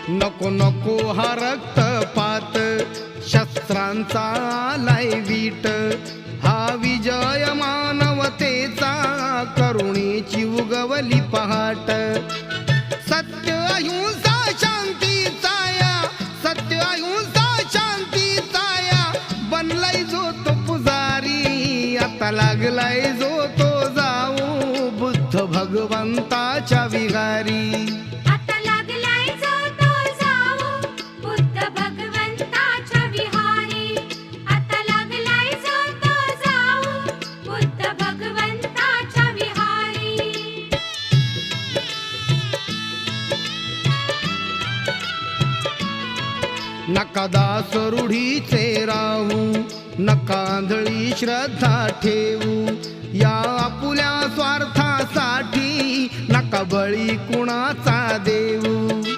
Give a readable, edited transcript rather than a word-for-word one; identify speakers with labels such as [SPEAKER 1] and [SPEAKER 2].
[SPEAKER 1] नको नको हा रक्तपात, शस्त्रांचा आलाय वीट, हा विजय मानवतेचा, करुणेची उगवली पहाट. सत्य अहिंसा शांतीचा या, सत्य अहिंसा शांतीचा या, बनलाय जो तो पुजारी, आता लागलाय जो तो जाऊ बुद्ध भगवंताच्या विहारी.
[SPEAKER 2] आता लागलाय जो तो जाऊ बुद्ध भगवंताच्या विहारी. आता लागलाय जो तो जाऊ बुद्ध भगवंताच्या विहारी.
[SPEAKER 1] नका दास रूढीचे राहू, नका आंधळी श्रद्धा ठेवू, या आपुल्या स्वार्थासाठी नका बळी कुणाचा